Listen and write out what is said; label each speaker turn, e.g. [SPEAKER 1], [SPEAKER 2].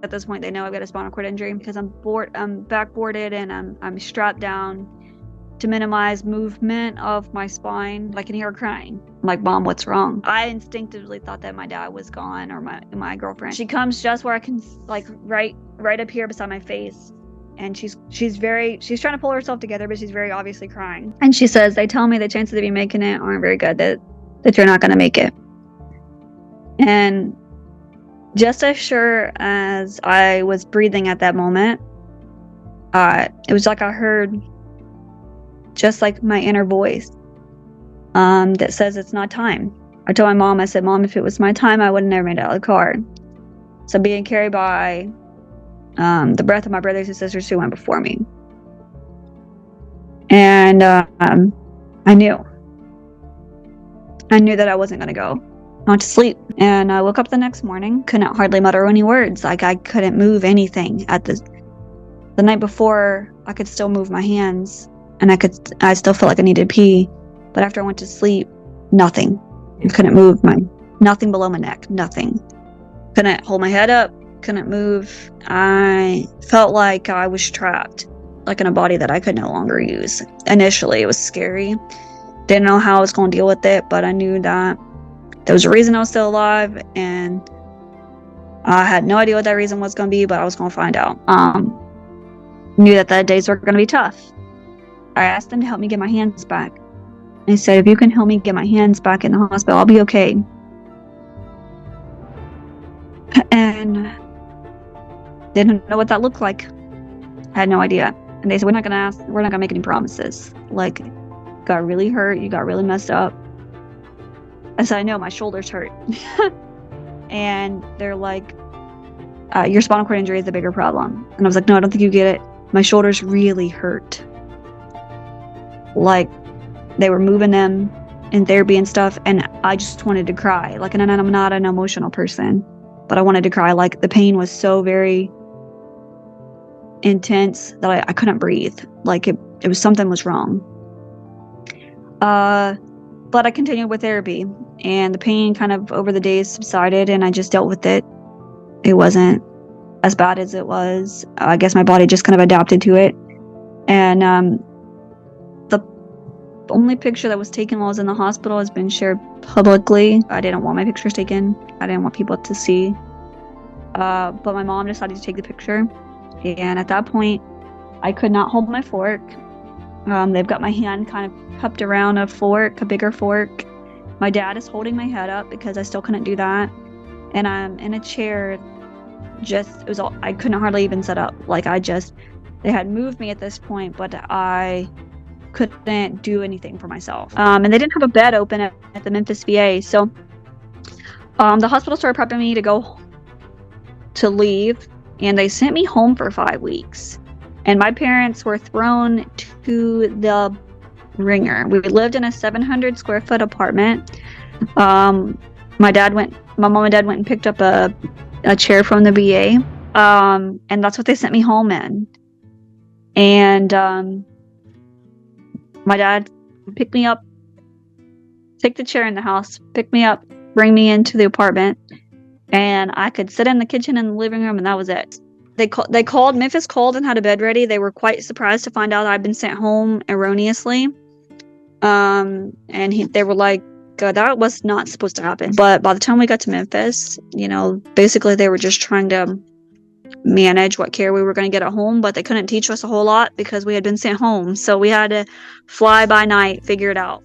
[SPEAKER 1] At this point, they know I've got a spinal cord injury because I'm backboarded and I'm strapped down to minimize movement of my spine. I can hear her crying. I'm like, Mom, what's wrong? I instinctively thought that my dad was gone, or my girlfriend. She comes just where I can, like, right up here beside my face. And she's trying to pull herself together, but she's very obviously crying. And she says, they tell me the chances of you making it aren't very good, that you're not going to make it. And just as sure as I was breathing at that moment, it was like I heard just like my inner voice that says it's not time. I told my mom, I said, Mom, if it was my time, I would have never made it out of the car. So being carried by the breath of my brothers and sisters who went before me. And I knew that I wasn't going to go. I went to sleep, and I woke up the next morning, couldn't hardly mutter any words. Like, I couldn't move anything. The night before, I could still move my hands, and I still felt like I needed to pee. But after I went to sleep, nothing. I couldn't move nothing below my neck, nothing. Couldn't hold my head up, couldn't move. I felt like I was trapped, like in a body that I could no longer use. Initially, it was scary. Didn't know how I was going to deal with it, but I knew that there was a reason I was still alive, and I had no idea what that reason was going to be, but I was going to find out. Knew that the days were going to be tough. I asked them to help me get my hands back. They said, if you can help me get my hands back in the hospital, I'll be okay. And didn't know what that looked like. Had no idea. And they said, we're not gonna make any promises. Like, got really hurt, you got really messed up. I said, I know, my shoulders hurt. And they're like, your spinal cord injury is the bigger problem. And I was like, no, I don't think you get it. My shoulders really hurt. Like, they were moving them in therapy and stuff, and I just wanted to cry. Like, and I'm not an emotional person, but I wanted to cry. Like, the pain was so very intense that I couldn't breathe. Like, it was something was wrong. But I continued with therapy, and the pain kind of over the days subsided, and I just dealt with it. It wasn't as bad as it was. I guess my body just kind of adapted to it. And the only picture that was taken while I was in the hospital has been shared publicly. I didn't want my pictures taken. I didn't want people to see. But my mom decided to take the picture. And at that point, I could not hold my fork. They've got my hand kind of cupped around a fork, a bigger fork. My dad is holding my head up because I still couldn't do that. And I'm in a chair. I couldn't hardly even sit up. Like, they had moved me at this point, but I couldn't do anything for myself. And they didn't have a bed open at the Memphis VA. So the hospital started prepping me to leave, and they sent me home for 5 weeks. And my parents were thrown to the ringer. We lived in a 700 square foot apartment. My mom and dad went and picked up a chair from the VA. And that's what they sent me home in. And my dad would pick me up, take the chair in the house, pick me up, bring me into the apartment, and I could sit in the kitchen and the living room, and that was it. Memphis called and had a bed ready. They were quite surprised to find out I'd been sent home erroneously. And they were like, that was not supposed to happen. But by the time we got to Memphis, basically they were just trying to manage what care we were going to get at home, but they couldn't teach us a whole lot because we had been sent home. So we had to fly by night, figure it out.